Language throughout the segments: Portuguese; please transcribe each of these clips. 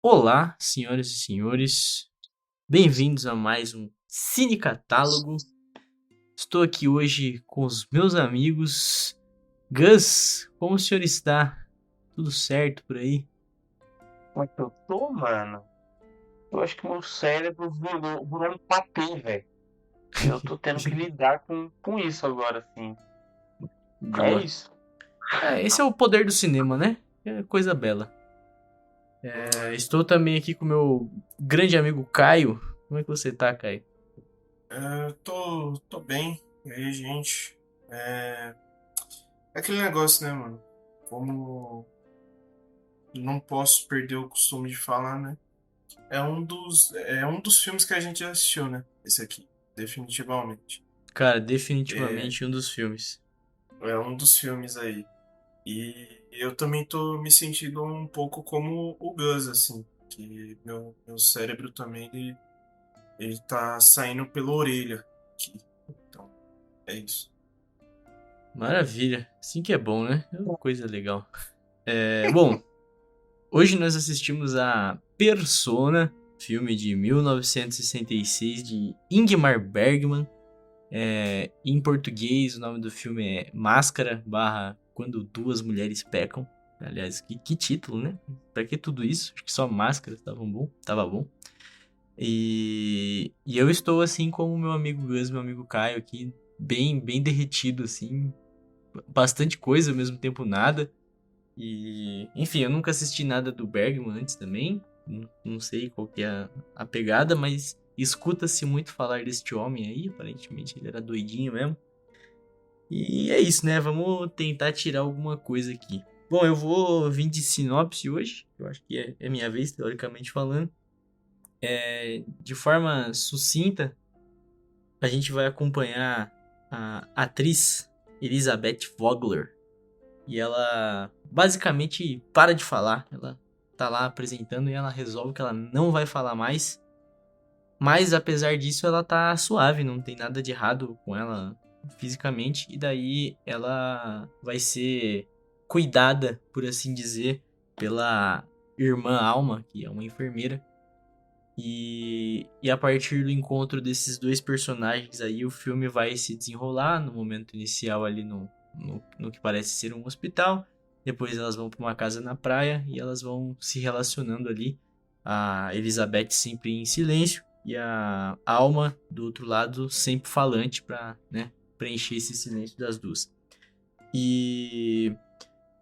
Olá, senhoras e senhores, bem-vindos a mais um Cine Catálogo. Estou aqui hoje com os meus amigos. Gus, como o senhor está? Tudo certo por aí? Como é que eu tô, mano? Eu acho que meu cérebro virou um patê, velho. E eu tô tendo que lidar com isso agora, assim. É Boa. isso. Esse é o poder do cinema, né? É coisa bela. Estou também aqui com o meu grande amigo Caio. Como é que você tá, Caio? Tô bem. E aí, gente? É aquele negócio, né, mano? Como não posso perder o costume de falar, né? É um dos filmes que a gente já assistiu, né? Esse aqui, definitivamente. Cara, É, definitivamente um dos filmes. é um dos filmes aí. E eu também tô me sentindo um pouco como o Gus, assim. Que meu cérebro também, ele tá saindo pela orelha aqui. Então, é isso. Maravilha. Assim que é bom, né? Coisa legal. Bom, hoje nós assistimos a Persona, filme de 1966 de Ingmar Bergman. Em português, o nome do filme é Máscara barra Quando Duas Mulheres Pecam. Aliás, que título, né? Pra que tudo isso? Acho que só Máscara tava bom. E eu estou assim como meu amigo Gus, meu amigo Caio aqui, bem derretido assim, bastante coisa ao mesmo tempo nada. E, enfim, eu nunca assisti nada do Bergman antes também. Não sei qual que é a pegada, mas escuta-se muito falar deste homem aí. Aparentemente ele era doidinho mesmo. E é isso, né? Vamos tentar tirar alguma coisa aqui. Bom, eu vou vir de sinopse hoje. Eu acho que é minha vez, teoricamente falando. De forma sucinta, a gente vai acompanhar a atriz Elizabeth Vogler. E ela basicamente para de falar. Ela tá lá apresentando e ela resolve que ela não vai falar mais. Mas apesar disso, ela tá suave, não tem nada de errado com ela fisicamente. E daí ela vai ser cuidada, por assim dizer, pela irmã Alma, que é uma enfermeira. E a partir do encontro desses dois personagens aí, o filme vai se desenrolar no momento inicial ali no que parece ser um hospital. Depois elas vão para uma casa na praia e elas vão se relacionando ali. A Elizabeth sempre em silêncio e a Alma do outro lado sempre falante para, né, preencher esse silêncio das duas. E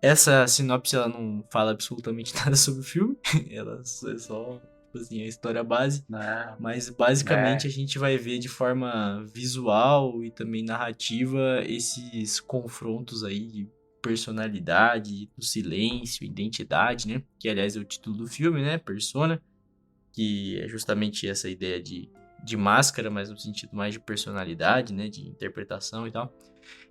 essa sinopse ela não fala absolutamente nada sobre o filme, ela é só tipo assim, a história base, Não, mas basicamente né? a gente vai ver de forma visual e também narrativa esses confrontos aí de personalidade, do silêncio, identidade, né? Que aliás é o título do filme, né? Persona, que é justamente essa ideia de máscara, mas no sentido mais de personalidade, né? De interpretação e tal.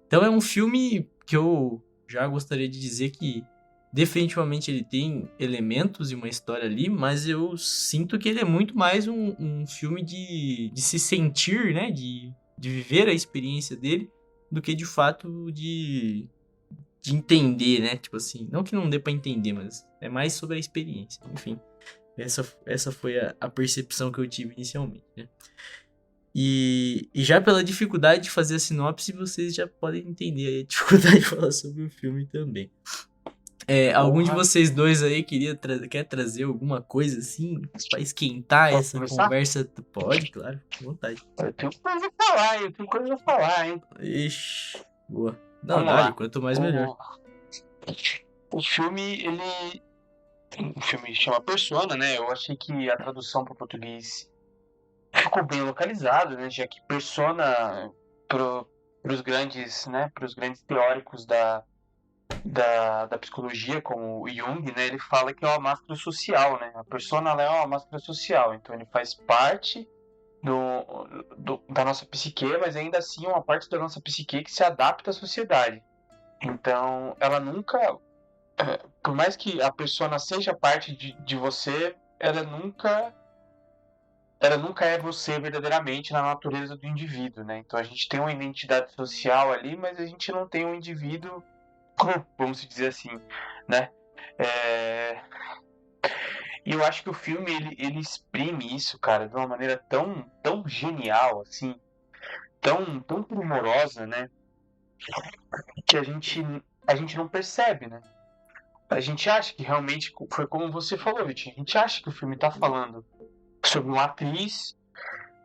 Então é um filme que eu já gostaria de dizer que definitivamente ele tem elementos e uma história ali, mas eu sinto que ele é muito mais um filme de se sentir, né? De viver a experiência dele, do que de fato de entender, né? Tipo assim, não que não dê pra entender, mas é mais sobre a experiência. Enfim, essa foi a percepção que eu tive inicialmente, né? E já pela dificuldade de fazer a sinopse, vocês já podem entender a dificuldade de falar sobre o filme também. Algum de Porra. vocês dois aí quer trazer alguma coisa assim pra esquentar Posso essa começar? conversa? Pode, claro, à vontade. Eu tenho coisa a falar, eu tenho coisa a falar, hein? Ixi, boa. Não, Vamos dale, lá. quanto mais melhor. O, o filme, ele. O filme chama Persona, né? Eu achei que a tradução para o português ficou bem localizado, né? Já que Persona, para os grandes, né? Para os grandes teóricos da psicologia, como o Jung, né, ele fala que é uma máscara social, né? A persona ela é uma máscara social, então ele faz parte da nossa psique, mas ainda assim é uma parte da nossa psique que se adapta à sociedade. Então, ela nunca, por mais que a persona seja parte de você, ela nunca é você verdadeiramente na natureza do indivíduo, né? Então a gente tem uma identidade social ali, mas a gente não tem um indivíduo, vamos dizer assim, né? É, E eu acho que o filme, ele exprime isso, cara, de uma maneira tão genial, assim, tão primorosa, né? Que a gente não percebe, né? A gente acha que realmente, foi como você falou, Vitinho, a gente acha que o filme tá falando sobre uma atriz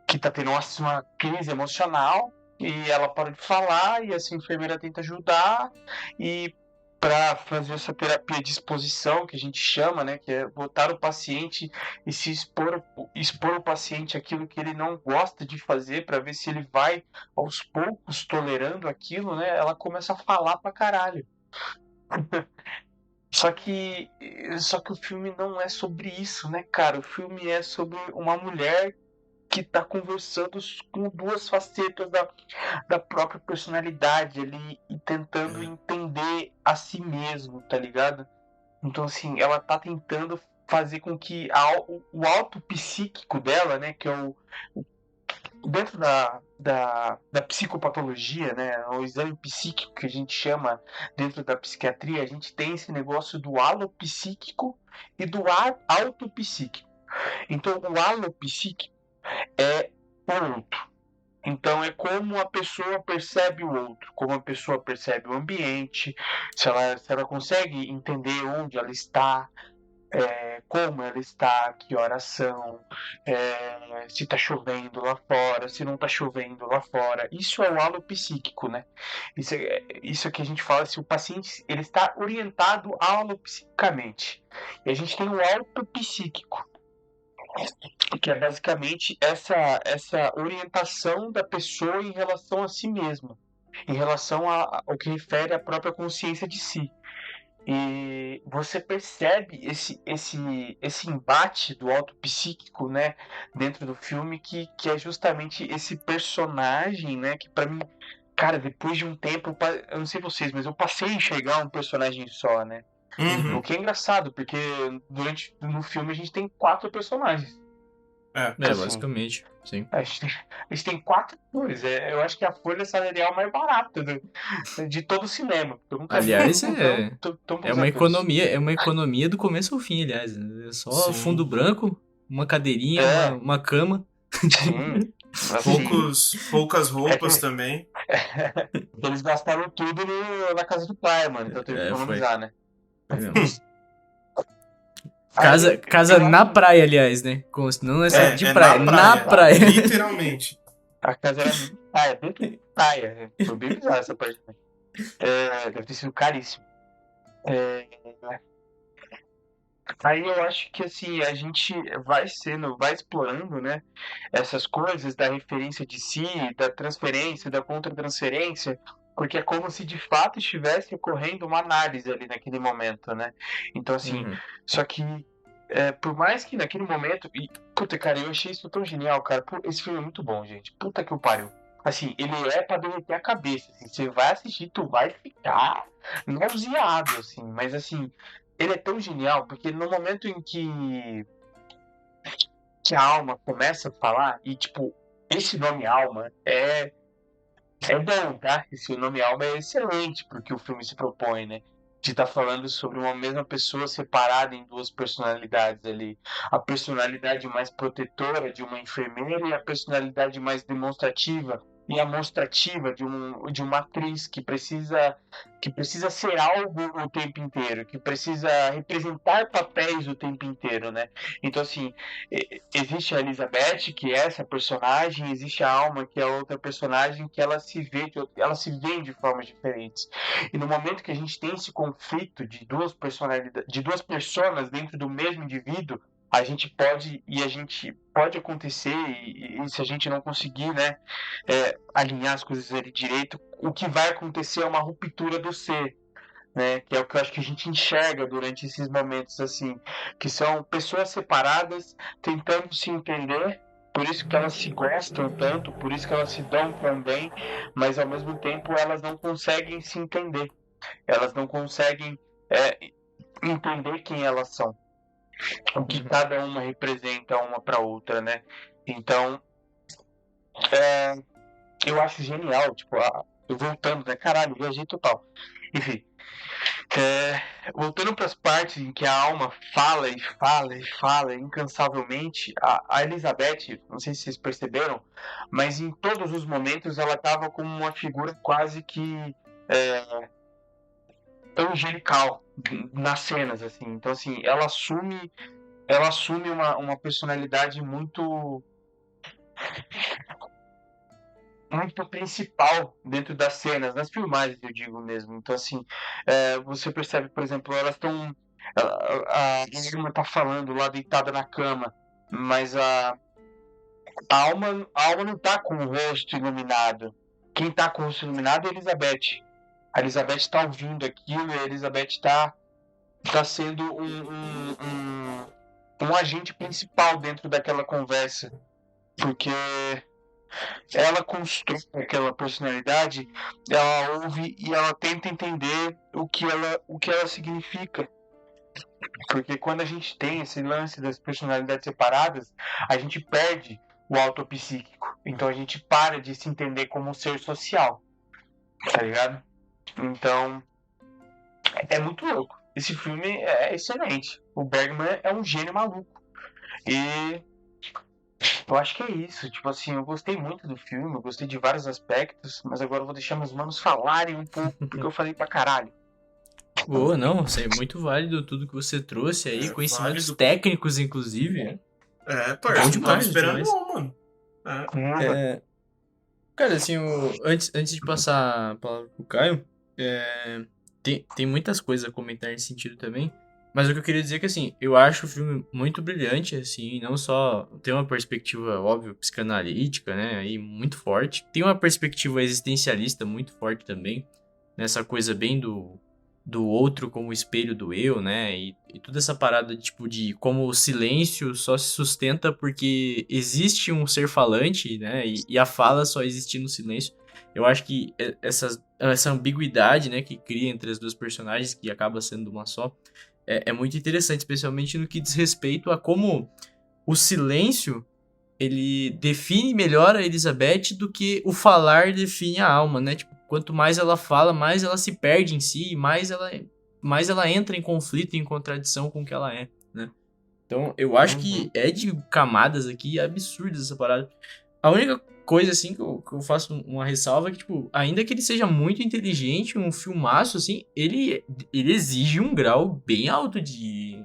que tá tendo uma crise emocional e ela para de falar e essa enfermeira tenta ajudar e para fazer essa terapia de exposição que a gente chama, né, que é botar o paciente e expor o paciente aquilo que ele não gosta de fazer para ver se ele vai aos poucos tolerando aquilo, né? Ela começa a falar pra caralho. Só que, só que o filme não é sobre isso, né, cara? O filme é sobre uma mulher que tá conversando com duas facetas da própria personalidade ali e tentando É. entender a si mesmo, tá ligado? Então, assim, ela tá tentando fazer com que o auto psíquico dela, né, que é dentro da psicopatologia, né, o exame psíquico que a gente chama dentro da psiquiatria, a gente tem esse negócio do alopsíquico e do autopsíquico. Então, o alopsíquico é o outro. Então é como a pessoa percebe o outro, como a pessoa percebe o ambiente, se ela consegue entender onde ela está, como ela está, que horas são, se está chovendo lá fora, se não está chovendo lá fora. Isso é o halo psíquico, né? Isso que a gente fala, se o paciente ele está orientado alopsicamente. E a gente tem o autopsíquico, que é basicamente essa orientação da pessoa em relação a si mesma, em relação ao que refere à própria consciência de si. E você percebe esse embate do auto psíquico, né, dentro do filme, que é justamente esse personagem, né, que pra mim, cara, depois de um tempo, eu não sei vocês, mas eu passei a enxergar um personagem só, né? O Uhum. que é engraçado, porque no filme a gente tem 4 personagens. É. Assim, Basicamente, sim. a gente tem 4 cores. Eu acho que é a folha salarial mais barata de todo o cinema. Eu nunca vi um Aliás, com tão é poucos uma atores. economia do começo ao fim, aliás. É só fundo Sim. branco, uma cadeirinha, É, uma cama. sim. Assim, Poucas é que roupas também. eles gastaram tudo na casa do pai, mano. Então teve que Foi. economizar, né? Foi mesmo. Aí, Casa eu na acho. praia, aliás, né? Não é só de É praia, na na praia. Tá, praia. Literalmente. a casa era dentro da praia. Foi bem bizarro essa parte. Deve ter sido caríssimo. É, Aí eu acho que assim, a gente vai explorando, né, essas coisas da referência de si, da transferência, da contra-transferência, porque é como se de fato estivesse ocorrendo uma análise ali naquele momento, né? Então, assim, Uhum. só que por mais que naquele momento. Puta, cara, eu achei isso tão genial, cara. Pô, esse filme é muito bom, gente. Puta que o pariu. Assim, ele é pra derreter a cabeça. Assim, você vai assistir, tu vai ficar nauseado, assim. Mas, assim, ele é tão genial, porque no momento em que a alma começa a falar, e tipo, esse nome alma é bom, tá? Esse nome alma é excelente porque o filme se propõe, né? De estar falando sobre uma mesma pessoa separada em duas personalidades ali. A personalidade mais protetora de uma enfermeira e a personalidade mais demonstrativa e amostrativa de uma atriz que precisa ser algo o tempo inteiro, que precisa representar papéis o tempo inteiro, né? Então, assim, existe a Elizabeth, que é essa personagem, existe a Alma, que é outra personagem, que ela se vê de formas diferentes. E no momento que a gente tem esse conflito de duas personalidades, de duas personas dentro do mesmo indivíduo, a gente pode acontecer, e se a gente não conseguir, né, alinhar as coisas ali direito, o que vai acontecer é uma ruptura do ser, né? Que é o que eu acho que a gente enxerga durante esses momentos assim, que são pessoas separadas tentando se entender, por isso que elas se gostam tanto, por isso que elas se dão tão bem, mas ao mesmo tempo elas não conseguem se entender, elas não conseguem entender quem elas são, o que Uhum. cada uma representa uma para outra, né? Então, é, eu acho genial, tipo, eu voltando, né? Caralho, viajei total. Enfim, Voltando para as partes em que a alma fala e fala e fala incansavelmente, a Elizabeth, não sei se vocês perceberam, mas em todos os momentos ela estava como uma figura quase que angelical nas cenas, assim. Então, assim, ela assume uma personalidade muito principal dentro das cenas, nas filmagens, eu digo mesmo. Então, assim, você percebe, por exemplo, elas estão. A Irma tá falando lá deitada na cama, mas a alma não tá com o rosto iluminado. Quem tá com o rosto iluminado é a Elizabeth. A Elizabeth tá ouvindo aquilo e a Elizabeth tá sendo um agente principal dentro daquela conversa. Porque ela constrói aquela personalidade, ela ouve e ela tenta entender o que ela significa. Porque quando a gente tem esse lance das personalidades separadas, a gente perde o autopsíquico. Então a gente para de se entender como um ser social, tá ligado? Então é muito louco. Esse filme é excelente. O Bergman é um gênio maluco. E eu acho que é isso. Tipo assim, eu gostei muito do filme, eu gostei de vários aspectos, mas agora eu vou deixar meus manos falarem um pouco, porque eu falei pra caralho. Boa, não, isso é muito válido tudo que você trouxe aí, conhecimentos válido. técnicos, inclusive. Parça, não tava demais, esperando demais. não, mano. Cara, assim, antes de passar a palavra pro Caio, tem muitas coisas a comentar nesse sentido também, mas o que eu queria dizer é que, assim, eu acho o filme muito brilhante, assim, não só tem uma perspectiva, óbvio, psicanalítica, né, aí muito forte, tem uma perspectiva existencialista muito forte também, nessa coisa bem do outro como espelho do eu, né? E toda essa parada tipo de como o silêncio só se sustenta porque existe um ser falante, né? E a fala só existe no silêncio. Eu acho que essa ambiguidade, né, que cria entre as duas personagens, que acaba sendo uma só, é muito interessante, especialmente no que diz respeito a como o silêncio ele define melhor a Elizabeth do que o falar define a alma, né? Tipo, quanto mais ela fala, mais ela se perde em si, mais ela entra em conflito, em contradição com o que ela é, né? Então, eu acho que é de camadas aqui absurdas essa parada. A única coisa, assim, que eu faço uma ressalva é que, tipo, ainda que ele seja muito inteligente, um filmaço, assim, ele exige um grau bem alto de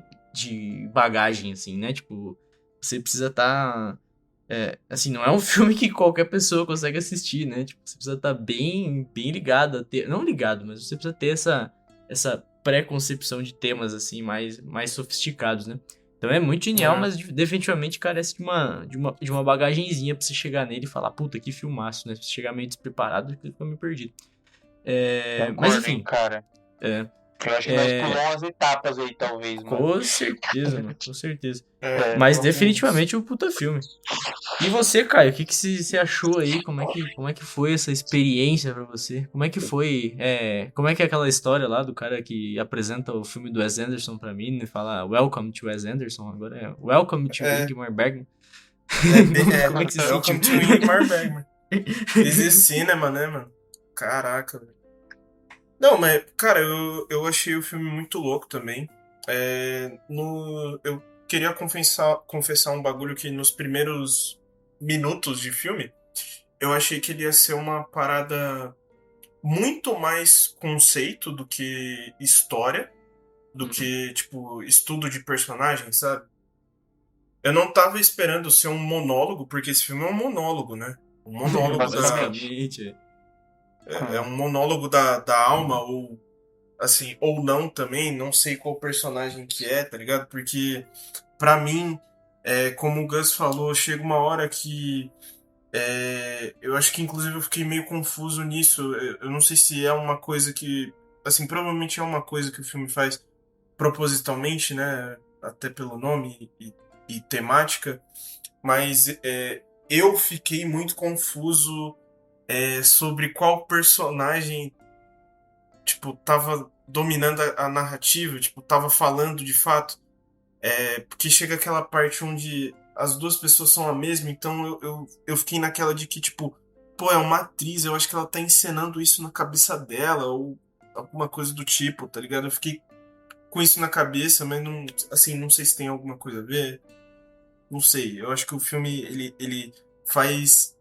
bagagem, assim, né? Tipo, você precisa estar... assim, não é um filme que qualquer pessoa consegue assistir, né? Tipo, você precisa estar bem ligado a ter... Não ligado, mas você precisa ter essa pré-concepção de temas, assim, mais sofisticados, né? Então é muito genial, mas definitivamente carece de uma bagagenzinha pra você chegar nele e falar, puta, que filmaço, né? Se você chegar meio despreparado, você fica meio perdido. Mas enfim. Cara. Eu acho que nós pulamos umas etapas aí, talvez, mano. Com certeza, mano. Com certeza. Mas definitivamente um puta filme. E você, Caio, o que você achou aí? Como é que foi essa experiência pra você? Como é que foi? Como é que é aquela história lá do cara que apresenta o filme do Wes Anderson pra mim e fala Welcome to Wes Anderson? Agora é Welcome to Ingmar Bergman. Como é que você sentiu? Welcome to Ingmar Bergman. This is cinema, né, mano? Caraca, velho. Não, mas, cara, eu achei o filme muito louco também. Eu queria confessar um bagulho que nos primeiros minutos de filme, eu achei que ele ia ser uma parada muito mais conceito do que história, do que, tipo, estudo de personagem, sabe? Eu não tava esperando ser um monólogo, porque esse filme é um monólogo, né? Um monólogo basicamente. É um monólogo da alma, ou assim, ou não também, não sei qual personagem que é, tá ligado? Porque, pra mim, como o Gus falou, chega uma hora que eu acho que inclusive eu fiquei meio confuso nisso. Eu não sei se é uma coisa que, assim, provavelmente é uma coisa que o filme faz propositalmente, né? Até pelo nome e temática, mas eu fiquei muito confuso sobre qual personagem, tipo, tava dominando a narrativa, tipo, tava falando de fato. Porque chega aquela parte onde as duas pessoas são a mesma, então eu fiquei naquela de que, tipo, pô, é uma atriz, eu acho que ela tá encenando isso na cabeça dela, ou alguma coisa do tipo, tá ligado? Eu fiquei com isso na cabeça, mas não, assim, não sei se tem alguma coisa a ver. Não sei, eu acho que o filme, ele faz...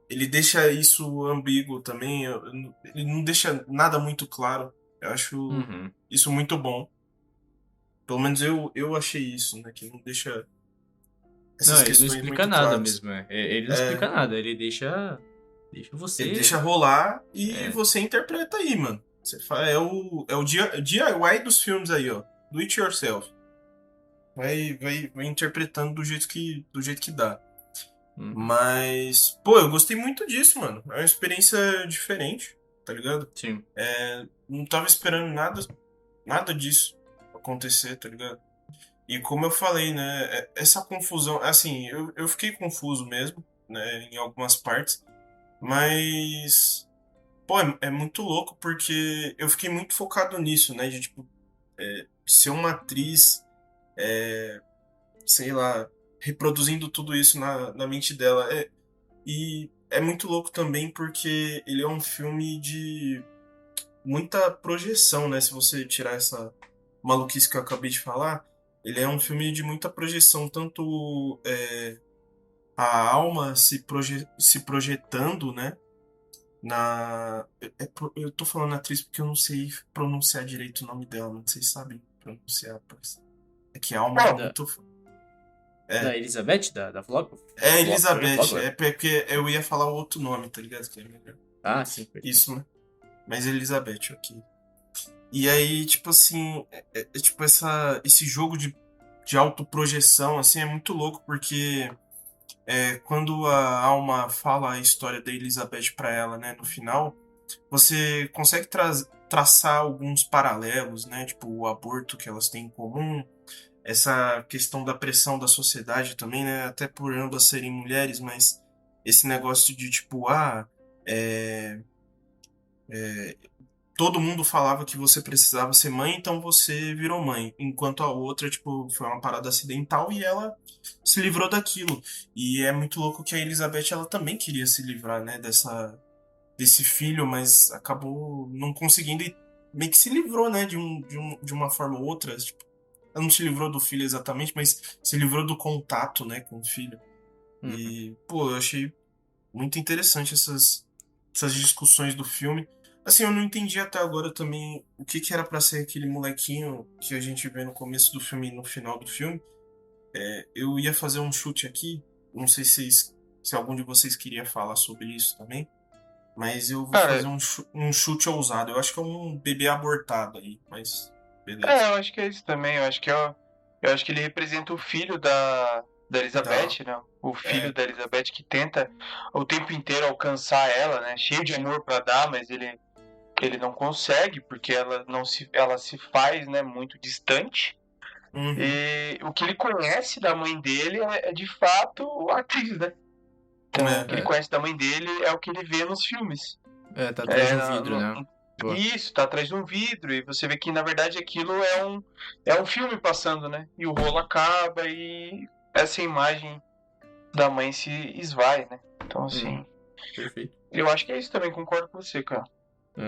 ele deixa isso ambíguo também, ele não deixa nada muito claro. Eu acho Uhum. isso muito bom. Pelo menos eu achei isso, né? Que não deixa Não, essas ele não questões explica muito nada claras. mesmo, ele não É, explica nada, ele deixa ele você... deixa rolar e É, você interpreta aí, mano. Você fala, é o DIY dos filmes aí, ó. Do it yourself. Vai interpretando do jeito que dá. uhum, Mas, pô, eu gostei muito disso, mano. É uma experiência diferente, tá ligado? sim. Não tava esperando nada disso acontecer, tá ligado? E como eu falei, né, essa confusão, assim, eu fiquei confuso mesmo, né, em algumas partes, mas, pô, é muito louco porque eu fiquei muito focado nisso, né, de, tipo, ser uma atriz, sei lá, reproduzindo tudo isso na mente dela. E é muito louco também porque ele é um filme de muita projeção, né, se você tirar essa maluquice que eu acabei de falar, ele é um filme de muita projeção, tanto a alma se projetando, né? Eu tô falando atriz porque eu não sei pronunciar direito o nome dela, não sei se sabem pronunciar, pois. É que a alma é Da, muito. da É, Elizabeth, da é Elizabeth, Vlogger? é porque eu ia falar o outro nome, tá ligado? Que é melhor. Ah, sim, perfeito. Isso, né? Mas Elizabeth, ok. E aí, tipo assim, tipo esse jogo de autoprojeção, assim, é muito louco, porque quando a Alma fala a história da Elizabeth pra ela, né, no final, você consegue traçar alguns paralelos, né, tipo o aborto que elas têm em comum, essa questão da pressão da sociedade também, né, até por ambas serem mulheres, mas esse negócio de tipo, é, todo mundo falava que você precisava ser mãe, então você virou mãe. Enquanto a outra, tipo, foi uma parada acidental e ela se livrou daquilo. E é muito louco que a Elizabeth, ela também queria se livrar, né, desse filho, mas acabou não conseguindo e meio que se livrou, né, de uma forma ou outra. Tipo, ela não se livrou do filho exatamente, mas se livrou do contato, né, com o filho. Uhum. E, pô, eu achei muito interessante essas discussões do filme. Assim, eu não entendi até agora também o que era pra ser aquele molequinho que a gente vê no começo do filme e no final do filme. Eu ia fazer um chute aqui, não sei se algum de vocês queria falar sobre isso também, mas eu vou Cara, fazer um chute ousado. Eu acho que é um bebê abortado aí, mas beleza. eu acho que é isso também. Eu acho que ele representa o filho da Da, Elizabeth, né? O filho é, da Elizabeth que tenta o tempo inteiro alcançar ela, né? Cheio de amor pra dar, mas ele não consegue porque ela se faz, né, muito distante. uhum, E o que ele conhece da mãe dele é de fato a atriz, né? Então, o que ele É, conhece da mãe dele é o que ele vê nos filmes. tá atrás de um Na- vidro, no- né? Boa. Isso, tá atrás de um vidro, e você vê que na verdade aquilo é um filme passando, né? E o rolo acaba e essa imagem da mãe se esvai, né? Então, Uhum. assim, Perfeito. eu acho que é isso também, concordo com você, cara. É.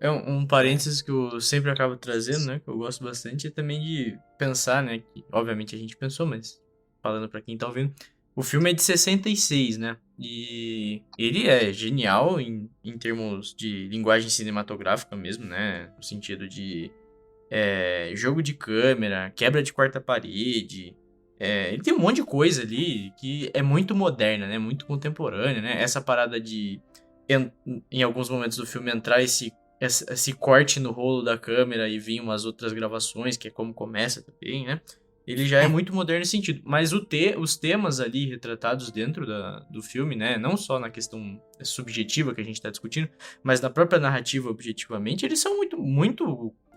uhum, Um é, parênteses que eu sempre acabo trazendo, né? Que eu gosto bastante, é também de pensar, né? Que obviamente a gente pensou, mas falando pra quem tá ouvindo, o filme é de 66, né? E ele é genial em termos de linguagem cinematográfica mesmo, né? No sentido de jogo de câmera, quebra de quarta parede. Ele tem um monte de coisa ali que é muito moderna, né? Muito contemporânea, né? Essa parada de, em, em alguns momentos do filme, entrar esse corte no rolo da câmera e vir umas outras gravações, que é como começa também, né? Ele já é muito moderno nesse sentido. Mas os temas ali retratados dentro do filme, né? Não só na questão subjetiva que a gente está discutindo, mas na própria narrativa objetivamente, eles são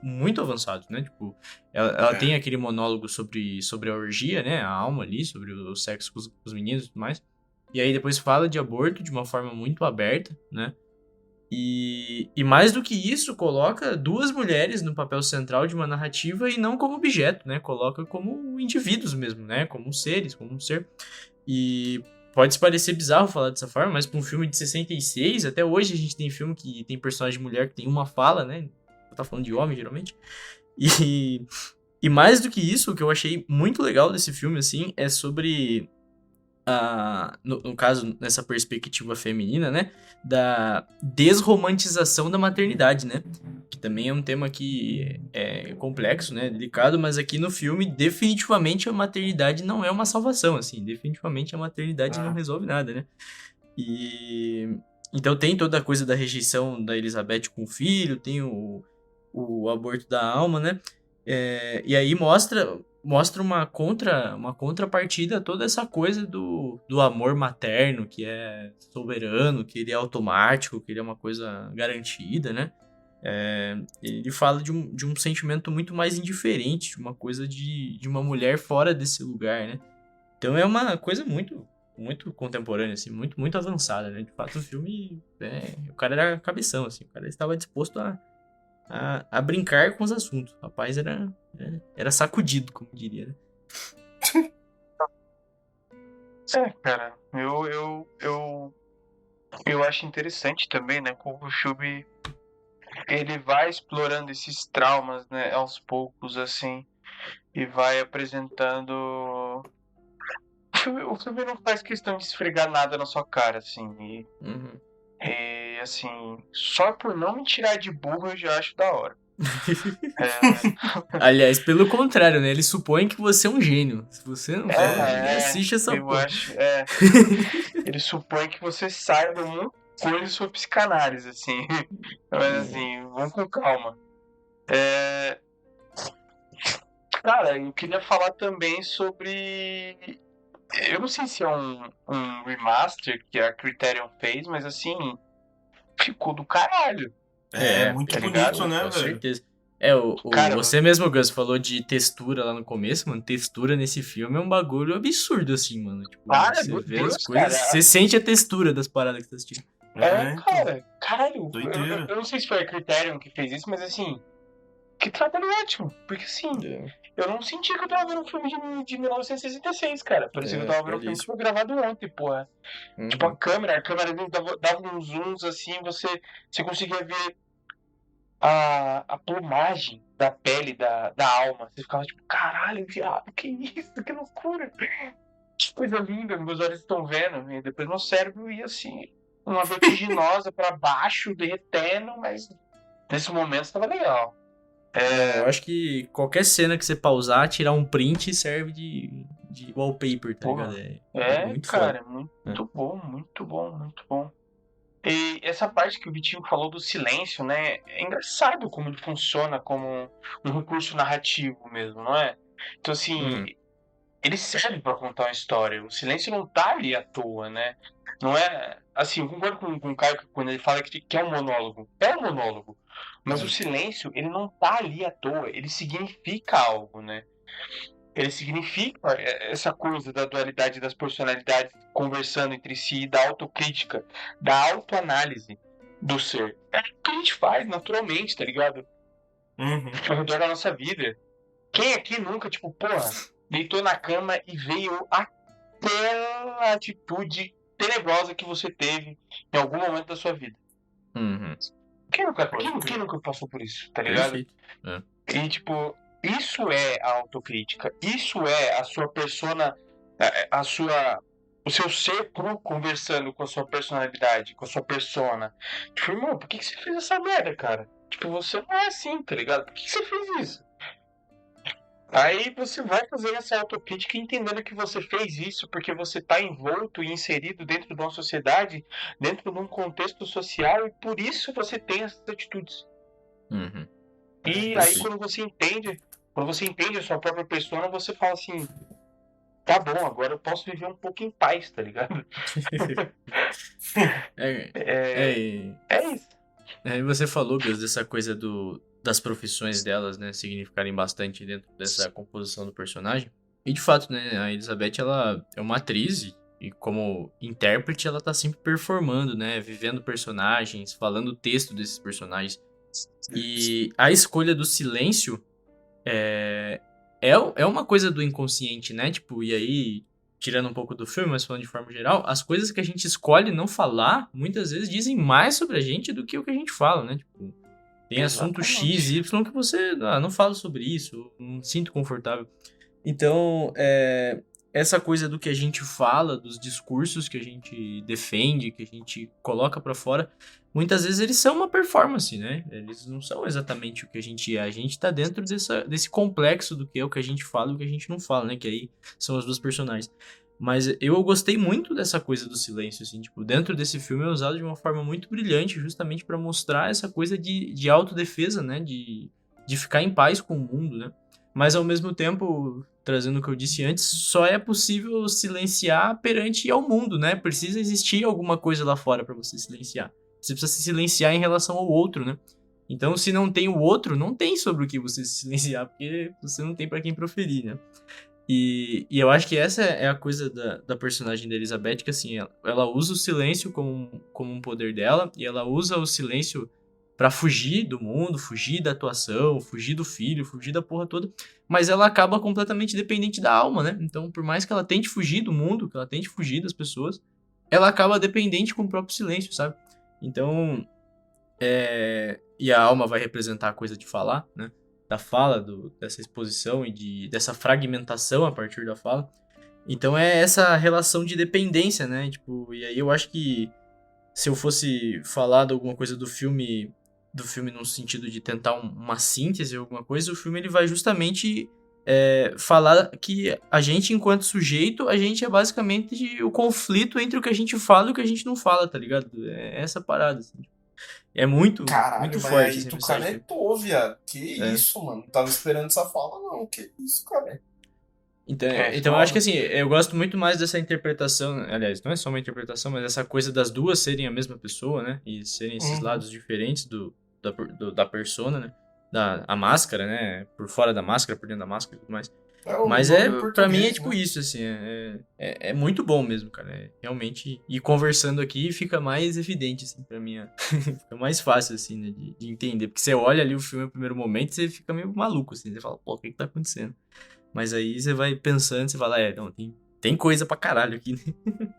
muito avançados, né? Tipo, ela tem é, aquele monólogo sobre a orgia, né? A alma ali, sobre o sexo com os meninos e tudo mais. E aí depois fala de aborto de uma forma muito aberta, né? E mais do que isso, coloca duas mulheres no papel central de uma narrativa e não como objeto, né? Coloca como indivíduos mesmo, né? Como seres, como um ser. E pode parecer bizarro falar dessa forma, mas pra um filme de 66, até hoje a gente tem filme que tem personagem mulher que tem uma fala, né? Tá falando de homem, geralmente. E mais do que isso, o que eu achei muito legal desse filme, assim, é sobre no caso, nessa perspectiva feminina, né, da desromantização da maternidade, né, que também é um tema que é complexo, né, delicado, mas aqui no filme, definitivamente a maternidade não é uma salvação, assim, definitivamente a maternidade não resolve nada, né, e então tem toda a coisa da rejeição da Elizabeth com o filho, tem o aborto da alma, né, e aí mostra uma contrapartida a toda essa coisa do amor materno, que é soberano, que ele é automático, que ele é uma coisa garantida, né? Ele fala de um sentimento muito mais indiferente, de uma coisa de uma mulher fora desse lugar, né? Então é uma coisa muito, muito contemporânea, assim, muito, muito avançada, né? De fato, o filme, o cara era cabeção, assim, o cara estava disposto a brincar com os assuntos. O rapaz era sacudido, como diria, né? Cara, eu acho interessante também, né, como o filme ele vai explorando esses traumas, né, aos poucos, assim, e vai apresentando. O filme não faz questão de esfregar nada na sua cara, assim, e assim, só por não me tirar de burro eu já acho da hora. Aliás, pelo contrário, né? Ele supõe que você é um gênio. Se você não for, assiste essa eu porra. acho, ele supõe que você saiba muita coisa sobre psicanálise, assim. Mas assim, vamos com calma. Cara, eu queria falar também sobre. Eu não sei se é um remaster que a Criterion fez, mas assim, ficou do caralho. Muito tá bonito, ligado? né, Com velho? certeza. Cara, Você mesmo, Gus, falou de textura lá no começo, mano. Textura nesse filme é um bagulho absurdo, assim, mano. Tipo, você meu vê as Deus, coisas, cara. você sente a textura das paradas que você tá assistindo. Então, Cara, caralho. doideira. Eu não sei se foi a Criterion que fez isso, mas assim, que trabalho ótimo. Porque assim, eu não senti que eu tava vendo um filme de 1966, cara. Parecia que eu tava vendo um filme que foi gravado ontem, porra. Tipo, a câmera às vezes dava uns zooms assim, você conseguia ver a plumagem da pele da alma. Você ficava tipo, caralho, viado, que isso? Que loucura! Que coisa linda, meus olhos estão vendo. E depois meu cérebro ia assim, uma vertiginosa pra baixo, derretendo, mas nesse momento estava legal. Eu acho que qualquer cena que você pausar, tirar um print serve de wallpaper, tá ligado? É muito cara, foda. muito bom, muito bom, muito bom. E essa parte que o Vitinho falou do silêncio, né? É engraçado como ele funciona como um recurso narrativo mesmo, não é? Então, assim, ele serve pra contar uma história. O silêncio não tá ali à toa, né? Não é. Assim, eu concordo com o Caio quando ele fala que é um monólogo. É um monólogo. Mas o silêncio, ele não tá ali à toa. Ele significa algo, né? Ele significa essa coisa da dualidade das personalidades conversando entre si, da autocrítica, da autoanálise do ser. É o que a gente faz naturalmente, tá ligado? Ao redor da nossa vida. Quem aqui nunca, tipo, porra, deitou na cama e veio aquela atitude tenebrosa que você teve em algum momento da sua vida? Quem nunca passou por isso, tá ligado? Perfeito. E, tipo, isso é a autocrítica. Isso é a sua persona, o seu ser cru conversando com a sua personalidade, com a sua persona. Tipo, irmão, por que você fez essa merda, cara? Tipo, você não é assim, tá ligado? Por que você fez isso? Aí você vai fazer essa autocrítica entendendo que você fez isso porque você tá envolto e inserido dentro de uma sociedade, dentro de um contexto social, e por isso você tem essas atitudes. E aí quando você entende a sua própria persona, você fala assim, tá bom, agora eu posso viver um pouco em paz, tá ligado? É isso. E você falou, Gus, dessa coisa das profissões delas, né, significarem bastante dentro dessa composição do personagem. E de fato, né, a Elizabeth, ela é uma atriz e como intérprete, ela tá sempre performando, né, vivendo personagens, falando o texto desses personagens. E a escolha do silêncio é uma coisa do inconsciente, né? Tipo, e aí tirando um pouco do filme, mas falando de forma geral, as coisas que a gente escolhe não falar, muitas vezes dizem mais sobre a gente do que o que a gente fala, né? Tipo, tem assunto X, Exatamente. Y que você não fala sobre isso, eu não me sinto confortável. Então, essa coisa do que a gente fala, dos discursos que a gente defende, que a gente coloca pra fora, muitas vezes eles são uma performance, né? Eles não são exatamente o que a gente é. A gente tá dentro desse complexo do que é o que a gente fala e o que a gente não fala, né? Que aí são as duas personagens. Mas eu gostei muito dessa coisa do silêncio, assim, tipo, dentro desse filme é usado de uma forma muito brilhante, justamente pra mostrar essa coisa de autodefesa, né? De ficar em paz com o mundo, né? Mas ao mesmo tempo, trazendo o que eu disse antes, só é possível silenciar perante ao mundo, né? Precisa existir alguma coisa lá fora pra você silenciar. Você precisa se silenciar em relação ao outro, né? Então, se não tem o outro, não tem sobre o que você se silenciar, porque você não tem pra quem proferir, né? E eu acho que essa é a coisa da personagem da Elizabeth, que assim, ela usa o silêncio como um poder dela, e ela usa o silêncio pra fugir do mundo, fugir da atuação, fugir do filho, fugir da porra toda, mas ela acaba completamente dependente da alma, né? Então, por mais que ela tente fugir do mundo, que ela tente fugir das pessoas, ela acaba dependente com o próprio silêncio, sabe? Então, e a alma vai representar a coisa de falar, né? Da fala, dessa exposição e dessa fragmentação a partir da fala. Então é essa relação de dependência, né? Tipo, e aí eu acho que se eu fosse falar de alguma coisa do filme no sentido de tentar uma síntese ou alguma coisa, o filme ele vai justamente falar que a gente, enquanto sujeito, a gente é basicamente o conflito entre o que a gente fala e o que a gente não fala, tá ligado? É essa parada, assim. É muito, muito Caralho, mas forte aí essa tu mensagem. canetou, viado. Que É. isso, mano. Não tava esperando essa fala, não. Que isso, cara. Então, É então eu acho que foda. assim, eu gosto muito mais dessa interpretação, aliás, não é só uma interpretação, mas essa coisa das duas serem a mesma pessoa, né? E serem esses Uhum. lados diferentes da persona, né? A máscara, né? Por fora da máscara, por dentro da máscara e tudo mais. É o Mas nome em pra mim é português, tipo né? isso, assim, é muito bom mesmo, cara. Realmente, e conversando aqui fica mais evidente, assim, pra mim. Fica mais fácil, assim, né, de entender. Porque você olha ali o filme no primeiro momento e você fica meio maluco, assim. Você fala, pô, o que tá acontecendo? Mas aí você vai pensando, você fala, não, tem coisa pra caralho aqui, né?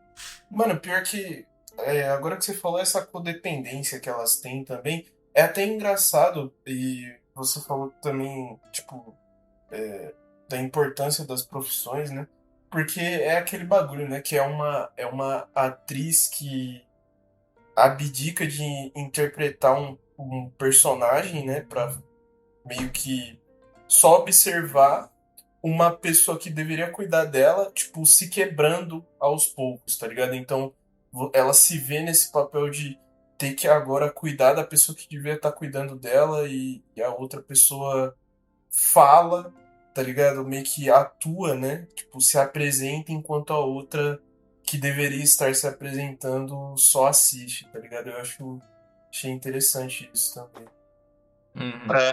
Mano, pior que. Agora que você falou essa codependência que elas têm também, é até engraçado. E você falou também, tipo, da importância das profissões, né? Porque é aquele bagulho, né? Que é uma atriz que abdica de interpretar um personagem, né? Pra meio que só observar uma pessoa que deveria cuidar dela, tipo, se quebrando aos poucos, tá ligado? Então, ela se vê nesse papel de ter que agora cuidar da pessoa que devia estar cuidando dela e a outra pessoa fala, tá ligado? Meio que atua, né? Tipo, se apresenta enquanto a outra que deveria estar se apresentando só assiste, tá ligado? Achei interessante isso também. Uhum. É.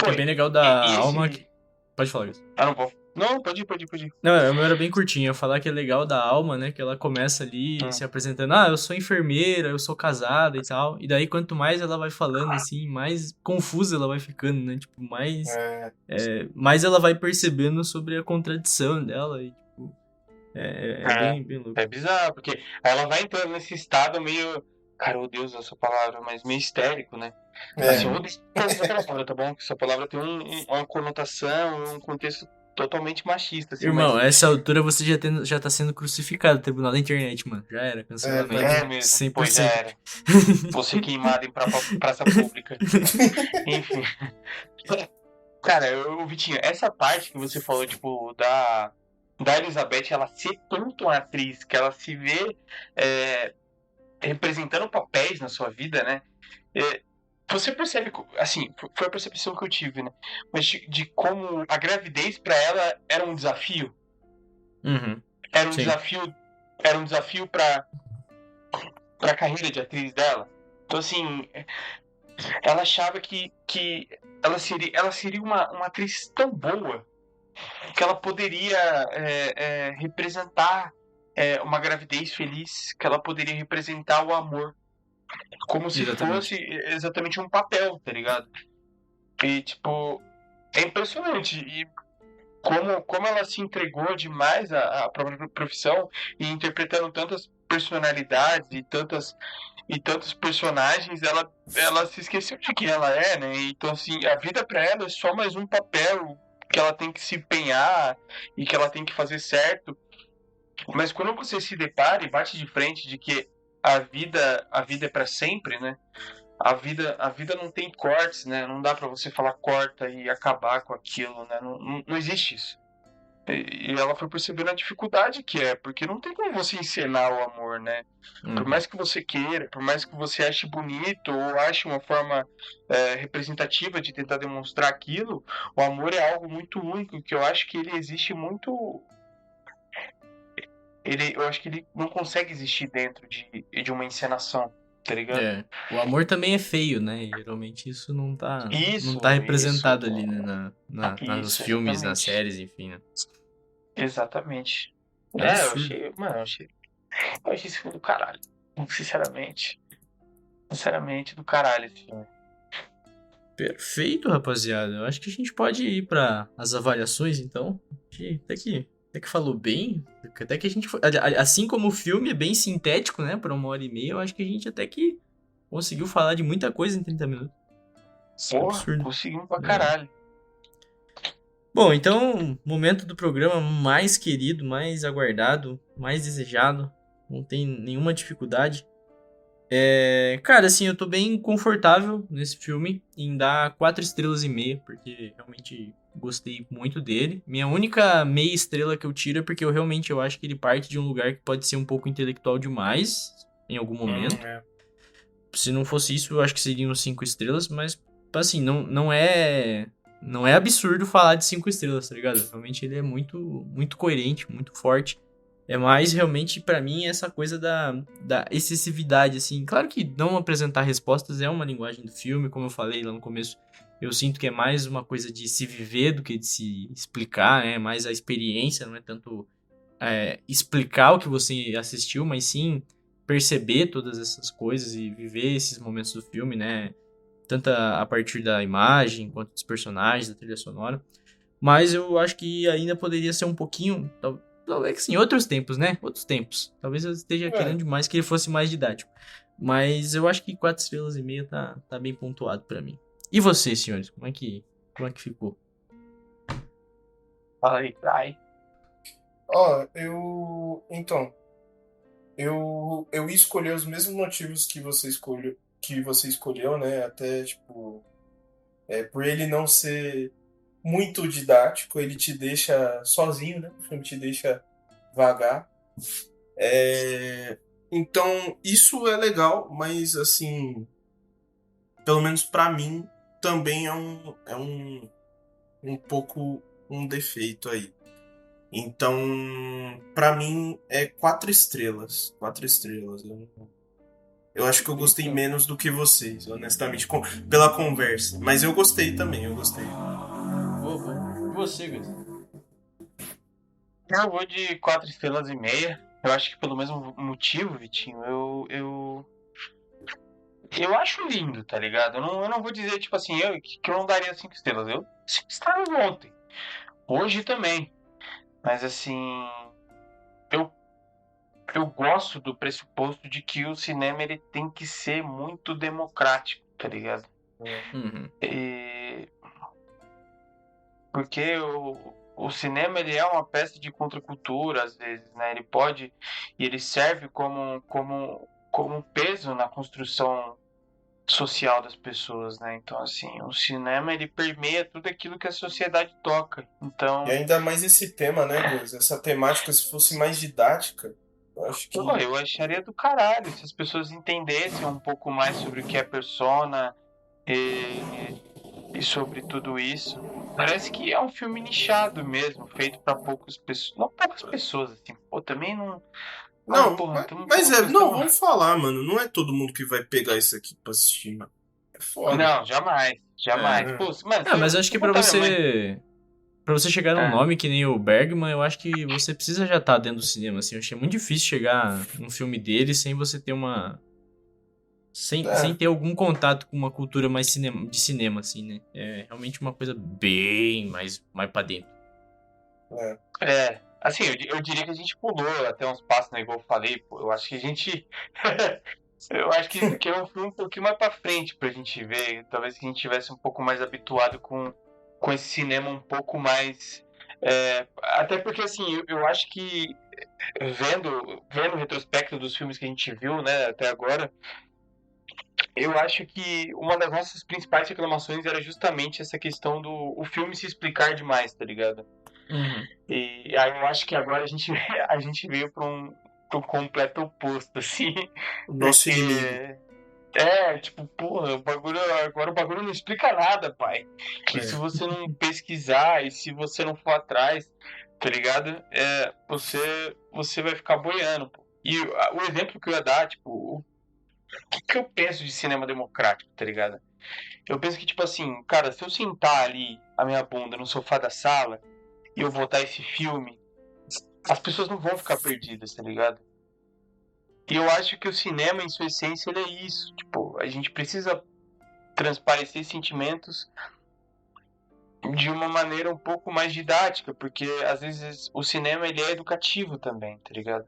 É Foi. bem legal E da alma esse. que... Pode falar isso. Ah, não vou. Não, pode ir. Não, o meu era bem curtinho. Eu ia falar que é legal da alma, né? Que ela começa ali Hum. se apresentando. Ah, eu sou enfermeira, eu sou casada e tal. E daí, quanto mais ela vai falando, assim, mais confusa ela vai ficando, né? Tipo, É, mais ela vai percebendo sobre a contradição dela. E, tipo, é É, bem, bem louco. é bizarro, porque ela vai entrando nesse estado meio. Cara, eu Deus essa palavra, mas meio histérico, né? Assim, eu é, odeio essa palavra, tá bom? Que essa palavra tem uma conotação, um contexto totalmente machista, assim, Irmão, mas. a essa altura você já tá sendo crucificado no tribunal da internet, mano. Já era, cancelamento. pode É ir. mesmo, pois já 100%. era. Você queimado em praça pública. Enfim. Cara, Vitinho, essa parte que você falou, tipo, da Elizabeth, ela ser tanto uma atriz que ela se vê representando papéis na sua vida, né? É, você percebe, assim, foi a percepção que eu tive, né? Mas de como a gravidez pra ela era um desafio. Uhum, Era um sim, desafio, era um desafio pra carreira de atriz dela. Então, assim, ela achava que ela seria uma atriz tão boa que ela poderia representar uma gravidez feliz, que ela poderia representar o amor, como se fosse exatamente. exatamente um papel, tá ligado? E, tipo, é impressionante. E como ela se entregou demais à própria profissão e interpretando tantas personalidades e tantos personagens, ela se esqueceu de quem ela é, né? Então, assim, a vida para ela é só mais um papel que ela tem que se empenhar e que ela tem que fazer certo. Mas quando você se depara e bate de frente de que a vida é para sempre, né? A vida não tem cortes, né? Não dá para você falar corta e acabar com aquilo, né? Não existe isso. E ela foi percebendo a dificuldade que é, porque não tem como você encenar o amor, né? Por mais que você queira, por mais que você ache bonito ou ache uma forma representativa de tentar demonstrar aquilo, o amor é algo muito único, que eu acho que ele existe muito. Eu acho que ele não consegue existir dentro de uma encenação, tá ligado? O amor também é feio, né? E geralmente isso não Isso, tá representado isso, ali, né? Nos isso, filmes, nas exatamente. séries, enfim, né? Exatamente. É Eu absurdo. achei, mano, eu achei esse filme do caralho. Sinceramente. Sinceramente, do caralho esse filme. Perfeito, rapaziada. Eu acho que a gente pode ir para as avaliações, então. Até que falou bem. Até que a gente foi. Assim como o filme é bem sintético, né? Por 1h30, eu acho que a gente até que conseguiu falar de muita coisa em 30 minutos. Porra, Absurdo. conseguimos pra caralho. Bom, então, momento do programa mais querido, mais aguardado, mais desejado. Não tem nenhuma dificuldade. Cara, assim, eu tô bem confortável nesse filme em dar 4,5 estrelas, porque realmente gostei muito dele. Minha única meia estrela que eu tiro é porque eu acho que ele parte de um lugar que pode ser um pouco intelectual demais em algum momento. Se não fosse isso, eu acho que seriam 5 estrelas, mas assim, não é absurdo falar de 5 estrelas, tá ligado? Realmente ele é muito, muito coerente, muito forte. É mais realmente pra mim essa coisa da excessividade, assim. Claro que não apresentar respostas é uma linguagem do filme, como eu falei lá no começo. Eu sinto que é mais uma coisa de se viver do que de se explicar, né? Mais a experiência, não é tanto explicar o que você assistiu, mas sim perceber todas essas coisas e viver esses momentos do filme, né? Tanto a partir da imagem, quanto dos personagens, da trilha sonora. Mas eu acho que ainda poderia ser um pouquinho... Talvez assim, outros tempos, né? Outros tempos. Talvez eu esteja querendo demais que ele fosse mais didático. Mas eu acho que 4,5 estrelas tá bem pontuado pra mim. E vocês, senhores? Como é que ficou? Fala aí, ai. Então, eu ia escolher os mesmos motivos que você escolheu, né? Até, tipo, por ele não ser muito didático, ele te deixa sozinho, né? O filme te deixa vagar. Então, isso é legal, mas, assim, pelo menos pra mim, também um pouco um defeito aí. Então, pra mim, é 4 estrelas. 4 estrelas. Eu acho que eu gostei menos do que vocês, honestamente, pela conversa. Mas eu gostei também, eu gostei. E você, Gus? Eu vou de 4,5 estrelas. Eu acho que pelo mesmo motivo, Vitinho, eu acho lindo, tá ligado? Eu não vou dizer, tipo assim, que eu não daria 5 estrelas. 5 estrelas ontem. Hoje também. Mas assim, eu, eu gosto do pressuposto de que o cinema ele tem que ser muito democrático, tá ligado? Uhum. Porque o cinema ele é uma peça de contracultura às vezes, né? Ele serve como um peso na construção social das pessoas, né? Então assim, o cinema ele permeia tudo aquilo que a sociedade toca. Então, E ainda mais esse tema, né, Gus? Essa temática, se fosse mais didática, eu acho que... eu acharia do caralho se as pessoas entendessem um pouco mais sobre o que é persona e sobre tudo isso. Parece que é um filme nichado mesmo, feito pra poucas pessoas. Não poucas pessoas, assim. Pô, também não. Não, Porra, então, não, vamos falar, mano. Não é todo mundo que vai pegar isso aqui pra assistir, mano. É foda. Não, jamais. Jamais. É. Pô, mano, Mas eu acho que pra você chegar num É. nome que nem o Bergman, eu acho que você precisa já estar dentro do cinema, assim. Eu achei muito difícil chegar num filme dele sem você ter sem ter algum contato com uma cultura mais de cinema, assim, né? É realmente uma coisa bem mais pra dentro. Assim, eu diria que a gente pulou até uns passos, né, igual eu falei, pô, eu acho que a gente... eu acho que isso aqui é um filme um pouquinho mais pra frente pra gente ver, talvez que a gente tivesse um pouco mais habituado com esse cinema um pouco mais... até porque, assim, eu acho que vendo o retrospecto dos filmes que a gente viu, né, até agora, eu acho que uma das nossas principais reclamações era justamente essa questão do o filme se explicar demais, tá ligado? Uhum. E aí eu acho que agora a gente veio pra um completo oposto, assim. O nosso inimigo. Porque. Tipo, porra, agora o bagulho não explica nada, pai. E se É. você não pesquisar, e se você não for atrás, tá ligado? Você vai ficar boiando, pô. E o exemplo que eu ia dar, tipo, o que eu penso de cinema democrático, tá ligado? Eu penso que, tipo assim, cara, se eu sentar ali a minha bunda no sofá da sala e eu botar esse filme, as pessoas não vão ficar perdidas, tá ligado? E eu acho que o cinema, em sua essência, ele é isso. Tipo, a gente precisa transparecer sentimentos de uma maneira um pouco mais didática, porque às vezes o cinema ele é educativo também, tá ligado?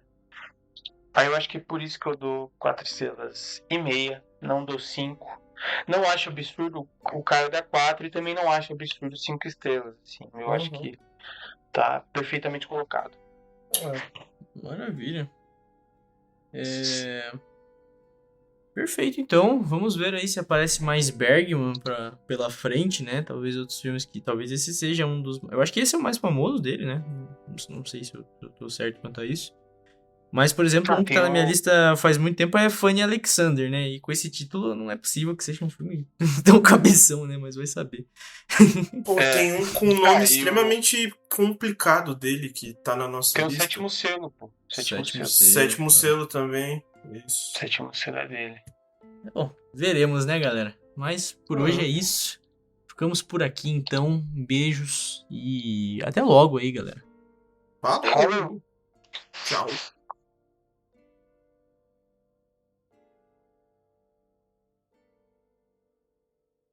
Aí eu acho que é por isso que eu dou 4 estrelas e meia, não dou 5. Não acho absurdo o cara dar 4 e também não acho absurdo 5 estrelas. Assim. Eu acho Uhum. que tá perfeitamente colocado. Maravilha. Perfeito, então. Vamos ver aí se aparece mais Bergman pela frente, né? Talvez outros filmes que... Talvez esse seja um dos... Eu acho que esse é o mais famoso dele, né? Não sei se eu tô certo quanto a isso. Mas, por exemplo, um que tá na minha lista faz muito tempo é Fanny Alexander, né? E com esse título não é possível que seja um filme tão cabeção, né? Mas vai saber. Pô, tem um com um nome e extremamente complicado dele que tá na nossa tem o lista. Sétimo Selo, pô. Sétimo Selo. Sétimo Selo também. Isso. Sétimo Selo é dele. Bom, veremos, né, galera? Mas por hoje é isso. Ficamos por aqui, então. Beijos e até logo aí, galera. Falou. Tchau.